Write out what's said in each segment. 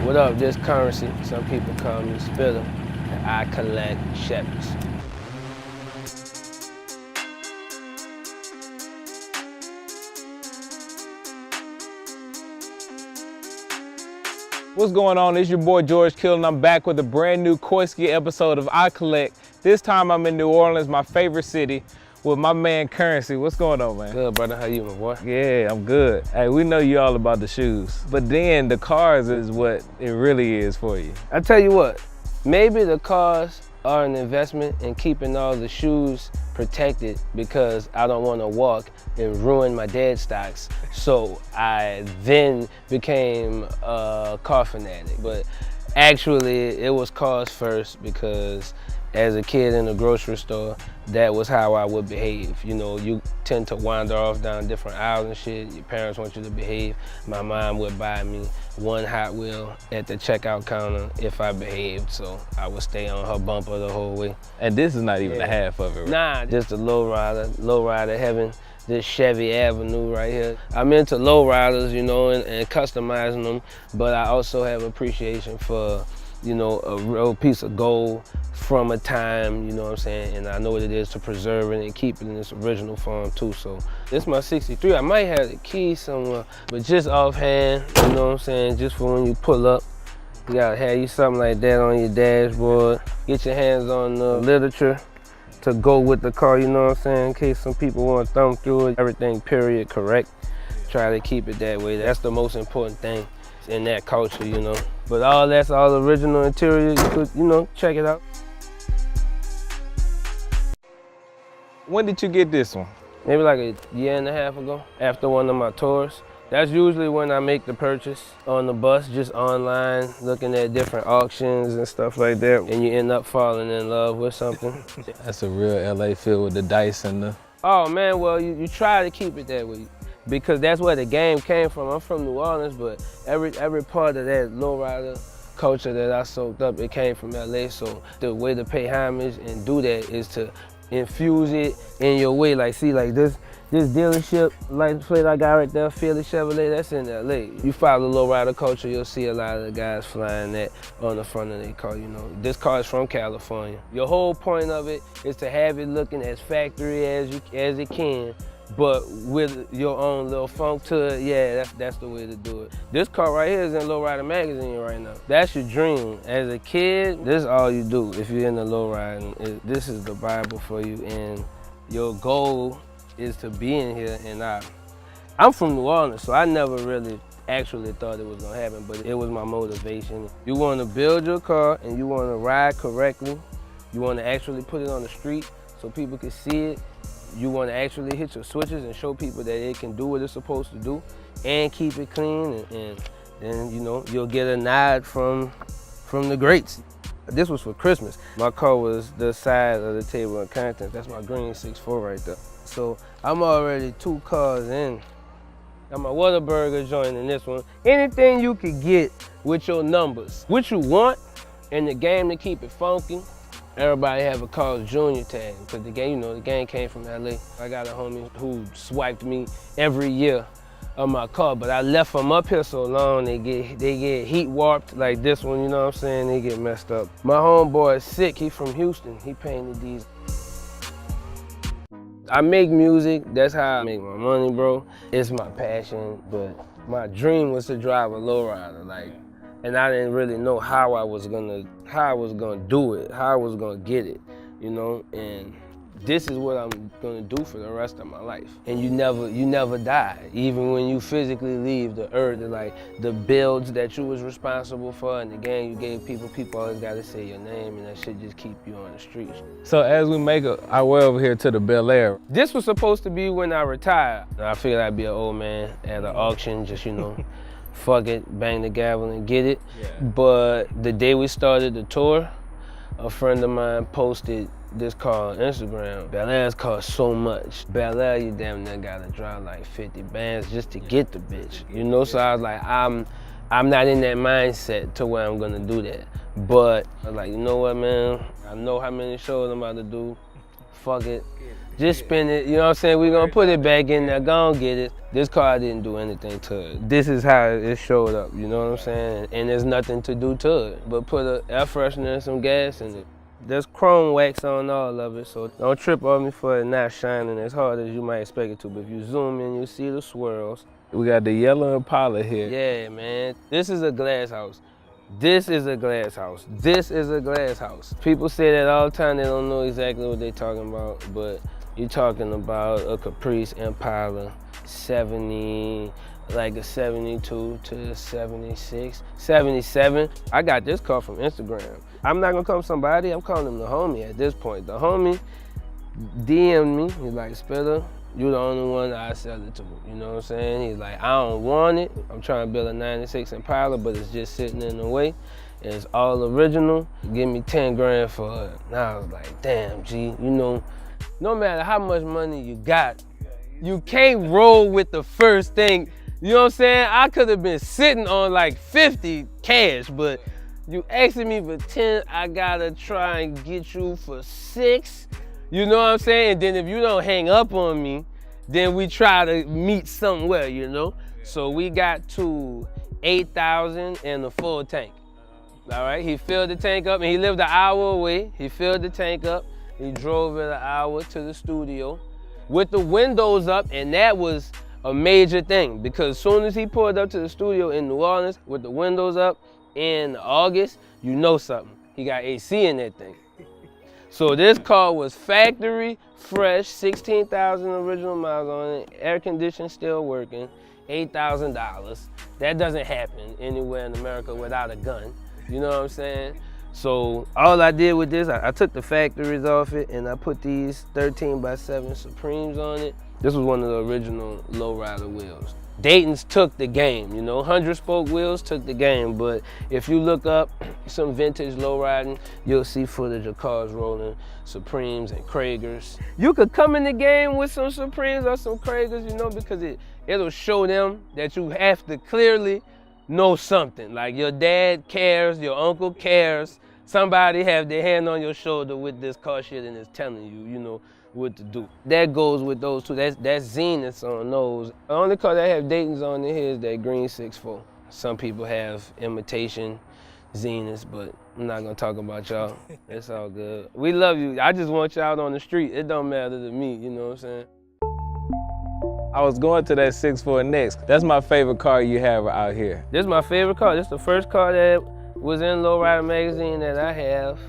What up, this Currency. Some people call me Spitta, and I collect Chevys. What's going on? It's your boy George Kill, and I'm back with a brand new Koisky episode of I Collect. This time I'm in New Orleans, my favorite city, with my man Currency. What's going on, man? Good, brother. How you, my boy? Yeah, I'm good. Hey, we know you all about the shoes, but then the cars is what it really is for you. I tell you what, maybe the cars are an investment in keeping all the shoes protected because I don't want to walk and ruin my dead stocks. So I then became a car fanatic. But actually, it was cars first because as a kid in a grocery store, that was how I would behave. You know, you tend to wander off down different aisles and shit. Your parents want you to behave. My mom would buy me one Hot Wheel at the checkout counter if I behaved, so I would stay on her bumper the whole way. And this is not even the half of it, right? Nah, just a lowrider heaven. This Chevy Avenue right here. I'm into lowriders, you know, and customizing them, but I also have appreciation for, you know, a real piece of gold from a time, you know what I'm saying? And I know what it is to preserve it and keep it in its original form too. So this is my 63. I might have the key somewhere, but just offhand, you know what I'm saying? Just for when you pull up, you gotta have you something like that on your dashboard. Get your hands on the literature to go with the car, you know what I'm saying? In case some people want to thumb through it, everything period correct. Try to keep it that way. That's the most important thing in that culture, you know. But all that's all original interior, you could, you know, check it out. When did you get this one? Maybe like a year and a half ago, after one of my tours. That's usually when I make the purchase on the bus, just online, looking at different auctions and stuff like that, and you end up falling in love with something. That's a real LA feel with the dice and the... Oh man, well, you try to keep it that way, because that's where the game came from. I'm from New Orleans, but every part of that lowrider culture that I soaked up, it came from LA. So the way to pay homage and do that is to infuse it in your way. Like, see, like this dealership license plate I got right there, Philly Chevrolet, that's in LA. You follow lowrider culture, you'll see a lot of the guys flying that on the front of their car, you know. This car is from California. Your whole point of it is to have it looking as factory as it can, but with your own little funk to it. Yeah, that's the way to do it. This car right here is in Lowrider Magazine right now. That's your dream. As a kid, this is all you do if you're in the lowriding. This is the Bible for you, and your goal is to be in here. And I'm from New Orleans, so I never really actually thought it was gonna happen, but it was my motivation. You wanna build your car and you wanna ride correctly. You wanna actually put it on the street so people can see it. You want to actually hit your switches and show people that it can do what it's supposed to do and keep it clean, and then, you know, you'll get a nod from the greats. This was for Christmas. My car was the size of the table of contents. That's my green 6'4" right there. So I'm already 2 cars in. Got my Whataburger joint in this one. Anything you could get with your numbers. What you want in the game to keep it funky. Everybody have a call Junior tag, because the game, you know, the game came from LA. I got a homie who swiped me every year of my car, but I left them up here so long, they get heat warped like this one, you know what I'm saying? They get messed up. My homeboy is sick, he from Houston. He painted these. I make music, that's how I make my money, bro. It's my passion, but my dream was to drive a lowrider, like, and I didn't really know how I was gonna do it, how I was gonna get it, you know. And this is what I'm gonna do for the rest of my life. And you never die, even when you physically leave the earth. Like the builds that you was responsible for and the game you gave people always gotta say your name, and that shit just keep you on the streets. So as we make our way over here to the Bel Air. This was supposed to be when I retired. I figured I'd be an old man at an auction, just, you know, fuck it, bang the gavel and get it. Yeah. But the day we started the tour, a friend of mine posted this car on Instagram. Bel Air's cost so much. Bel Air, you damn near gotta drive like 50 bands just to get the bitch. You know, so I was like, I'm not in that mindset to where I'm gonna do that. But I was like, you know what, man? I know how many shows I'm about to do. Fuck it. Just spend it, you know what I'm saying? We're gonna put it back in there, go and get it. This car didn't do anything to it. This is how it showed up, you know what I'm saying? And there's nothing to do to it, but put an air freshener and some gas in it. There's chrome wax on all of it, so don't trip on me for it not shining as hard as you might expect it to. But if you zoom in, you see the swirls. We got the yellow Impala here. Yeah, man. This is a glass house. This is a glass house. This is a glass house. People say that all the time, they don't know exactly what they're talking about, but you're talking about a Caprice Impala 70, like a 72 to 76, 77. I got this car from Instagram. I'm not gonna call him somebody, I'm calling him the homie at this point. The homie DM'd me, he's like, Spitta, you the only one that I sell it to, you know what I'm saying? He's like, I don't want it. I'm trying to build a 96 Impala, but it's just sitting in the way. And it's all original. Give me 10 grand for it. And I was like, damn, G, you know, no matter how much money you got, you can't roll with the first thing. You know what I'm saying? I could have been sitting on like 50 cash, but you asking me for 10, I gotta try and get you for 6. You know what I'm saying? And then if you don't hang up on me, then we try to meet somewhere, you know? So we got to 8,000 and a full tank. All right, he filled the tank up and he lived an hour away. He filled the tank up. He drove it an hour to the studio with the windows up, and that was a major thing because as soon as he pulled up to the studio in New Orleans with the windows up in August, you know something. He got AC in that thing. So this car was factory fresh, 16,000 original miles on it, air conditioning still working, $8,000. That doesn't happen anywhere in America without a gun. You know what I'm saying? So all I did with this, I took the factories off it and I put these 13x7 Supremes on it. This was one of the original lowrider wheels. Dayton's took the game, you know, 100-spoke wheels took the game, but if you look up some vintage lowriding, you'll see footage of cars rolling Supremes and Kragers. You could come in the game with some Supremes or some Kragers, you know, because it'll show them that you have to clearly know something. Like your dad cares, your uncle cares, somebody have their hand on your shoulder with this car shit and is telling you, you know, what to do. That goes with those two. That's Zeniths on those. The only car that have Dayton's on it here is that green 6.4. Some people have imitation Zeniths, but I'm not gonna talk about y'all. It's all good. We love you. I just want you out on the street. It don't matter to me, you know what I'm saying? I was going to that 6.4 next. That's my favorite car you have out here. This is my favorite car. This is the first car that was in Lowrider magazine that I have.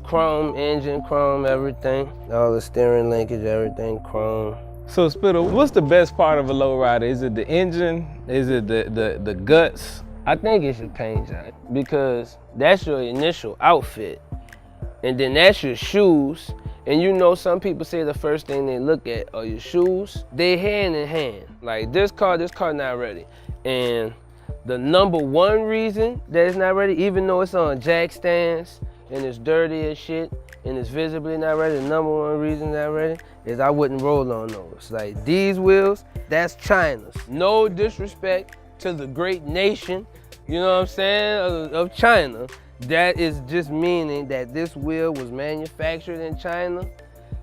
Chrome engine, chrome everything. All the steering linkage, everything chrome. So Spitta, what's the best part of a lowrider? Is it the engine? Is it the guts? I think it's your paint job because that's your initial outfit. And then that's your shoes. And you know some people say the first thing they look at are your shoes. They hand in hand. Like this car not ready. And the number one reason that it's not ready, even though it's on jack stands, and it's dirty as shit, and it's visibly not ready, the number one reason not ready is I wouldn't roll on those. Like these wheels, that's China's. No disrespect to the great nation, you know what I'm saying, of China. That is just meaning that this wheel was manufactured in China,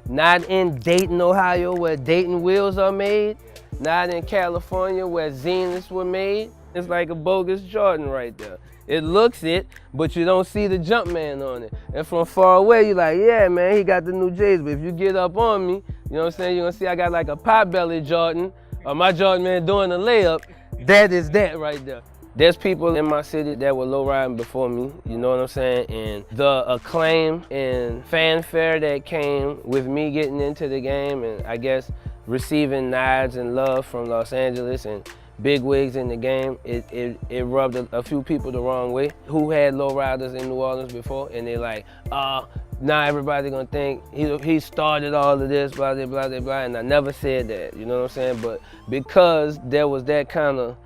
not in Dayton, Ohio, where Dayton wheels are made, not in California, where Zeniths were made. It's like a bogus Jordan right there. It looks it, but you don't see the Jumpman on it. And from far away, you're like, yeah, man, he got the new J's. But if you get up on me, you know what I'm saying, you're gonna see I got like a potbelly Jordan, or my Jordan man doing a layup. That is that right there. There's people in my city that were low riding before me, you know what I'm saying? And the acclaim and fanfare that came with me getting into the game, and I guess receiving nods and love from Los Angeles and big wigs in the game, it rubbed a few people the wrong way who had low riders in New Orleans before, and they like, now everybody gonna think he started all of this, blah, blah, blah, blah, and I never said that, you know what I'm saying? But because there was that kind of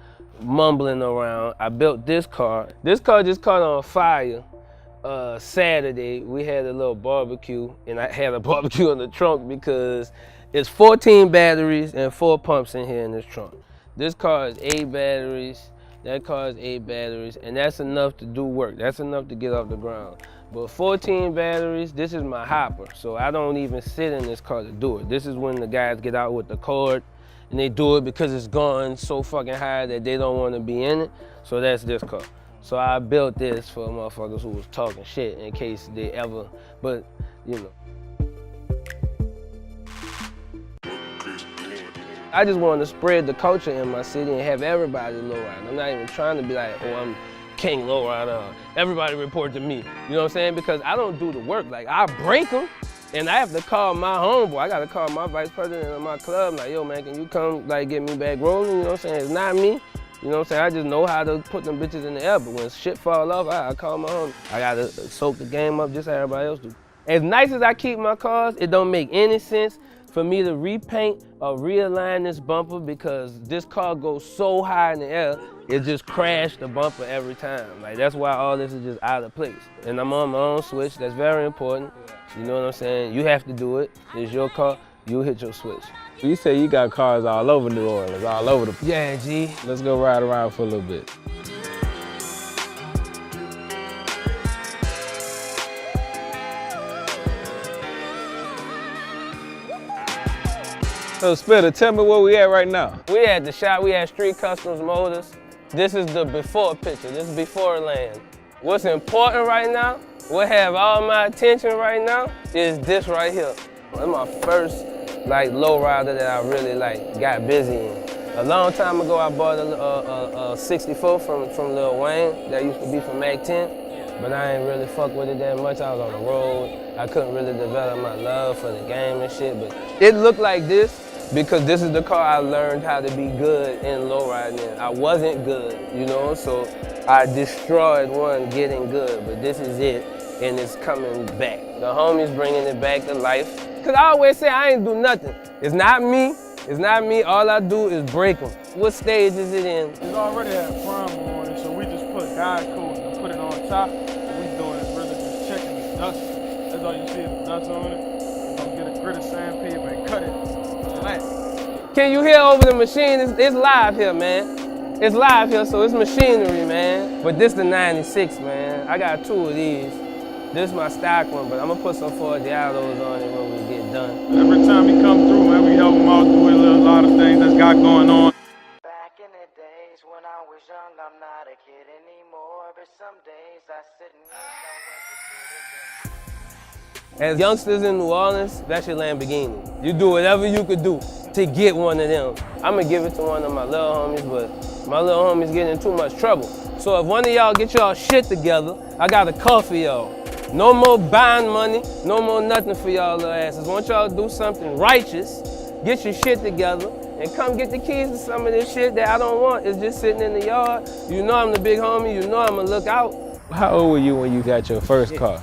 mumbling around, I built this car. This car just caught on fire Saturday. We had a little barbecue, and I had a barbecue in the trunk because it's 14 batteries and 4 pumps in here in this trunk. This car is 8 batteries, that car is 8 batteries, and that's enough to do work. That's enough to get off the ground. But 14 batteries, this is my hopper. So I don't even sit in this car to do it. This is when the guys get out with the cord and they do it because it's going so fucking high that they don't want to be in it. So that's this car. So I built this for motherfuckers who was talking shit in case they ever, but you know. I just wanted to spread the culture in my city and have everybody lowride. I'm not even trying to be like, oh, I'm king lowrider. Everybody report to me. You know what I'm saying? Because I don't do the work. Like, I break them, and I have to call my homeboy. I got to call my vice president of my club. Like, yo, man, can you come, like, get me back rolling? You know what I'm saying? It's not me. You know what I'm saying? I just know how to put them bitches in the air. But when shit fall off, I call my homie. I got to soak the game up just like everybody else do. As nice as I keep my cars, it don't make any sense for me to repaint or realign this bumper because this car goes so high in the air, it just crashed the bumper every time. Like, that's why all this is just out of place. And I'm on my own switch, that's very important. You know what I'm saying? You have to do it. It's your car, you hit your switch. You say you got cars all over New Orleans, all over the place. Yeah, G. Let's go ride around for a little bit. So Spitta, tell me where we at right now. We at the shop, we at Street Customs Motors. This is the before picture, this is before land. What's important right now, what have all my attention right now, is this right here. It's my first like lowrider that I really like got busy in. A long time ago, I bought a 64 from Lil Wayne that used to be from Mac 10, but I ain't really fuck with it that much. I was on the road. I couldn't really develop my love for the game and shit, but it looked like this because this is the car I learned how to be good in lowriding in. I wasn't good, you know, so I destroyed one getting good, but this is it, and it's coming back. The homies bringing it back to life. Cause I always say I ain't do nothing. It's not me. It's not me. All I do is break them. What stage is it in? It already had primer on it, so we just put guide coating and put it on top. What we doing is really just checking the dust. That's all you see is the dust on it. We're gonna get a grit of sandpaper and cut it flat. Can you hear over the machine? It's live here, man. It's live here, so it's machinery, man. But this the 96, man. I got two of these. This is my stock one, but I'm gonna put some Forgiatos on it when we get done. Every time he come through, man, we help him out do a lot of things that's got going on. Back in the days when I was young, I'm not a kid anymore, but some days I sit and As youngsters in New Orleans, that's your Lamborghini. You do whatever you could do to get one of them. I'm gonna give it to one of my little homies, but my little homies getting in too much trouble. So if one of y'all get y'all shit together, I got a call for y'all. No more buying money, no more nothing for y'all little asses. Want y'all to do something righteous, get your shit together, and come get the keys to some of this shit that I don't want. It's just sitting in the yard. You know I'm the big homie, you know I'ma look out. How old were you when you got your first car?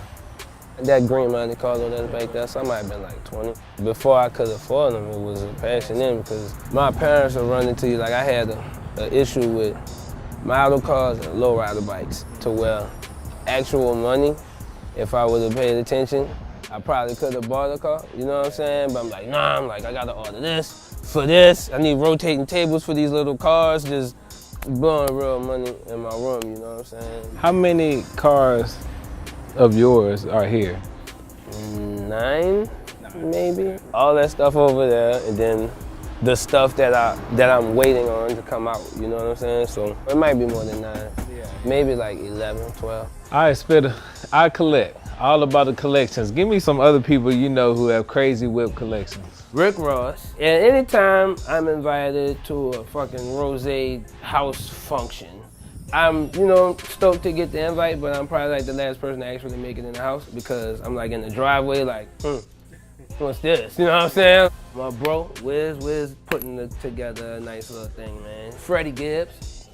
That green Monte Carlo that's back there, so I might have been like 20. Before I could afford them, it was a passion in because my parents would run into you. Like I had an issue with model cars and lowrider bikes to where actual money, if I would have paid attention, I probably could have bought a car, you know what I'm saying? But I'm like, nah, I gotta order this for this. I need rotating tables for these little cars, just blowing real money in my room, you know what I'm saying? How many cars of yours are here? 9, maybe. All that stuff over there, and then the stuff that I'm waiting on to come out, you know what I'm saying? So it might be more than 9. Yeah. Maybe like 11, 12. All right, Spitta, I collect. All about the collections. Give me some other people you know who have crazy whip collections. Rick Ross. And anytime I'm invited to a fucking Rose house function, I'm, you know, stoked to get the invite, but I'm probably like the last person to actually make it in the house because I'm like in the driveway like, what's this? You know what I'm saying? My bro, Wiz putting together a nice little thing, man. Freddie Gibbs,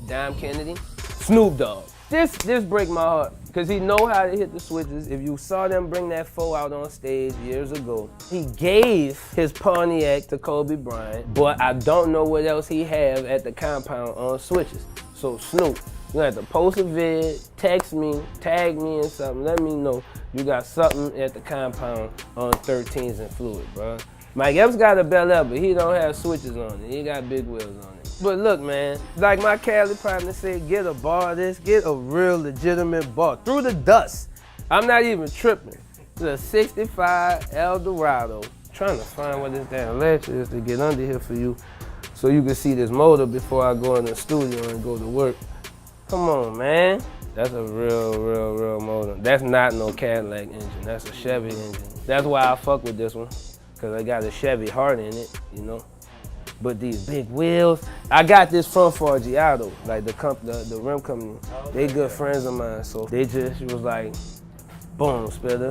Dime Kennedy, Snoop Dogg. This break my heart because he know how to hit the switches. If you saw them bring that 4 out on stage years ago, he gave his Pontiac to Kobe Bryant, but I don't know what else he have at the compound on switches. So Snoop, you have to post a vid, text me, tag me in something, let me know you got something at the compound on 13s and fluid, bro. Mike Epps got a Bel Air, but he don't have switches on it. He got big wheels on it. But look, man, like my Cali partner said, get a bar of this, get a real legitimate bar. Through the dust. I'm not even tripping. It's a 65 Eldorado. Trying to find what this damn latch is to get under here for you so you can see this motor before I go in the studio and go to work. Come on, man. That's a real motor. That's not no Cadillac engine. That's a Chevy engine. That's why I fuck with this one, because I got a Chevy heart in it, you know? But these big wheels, I got this from Forgiato, like the rim company. They good friends of mine, so they just was like, boom, Spitta.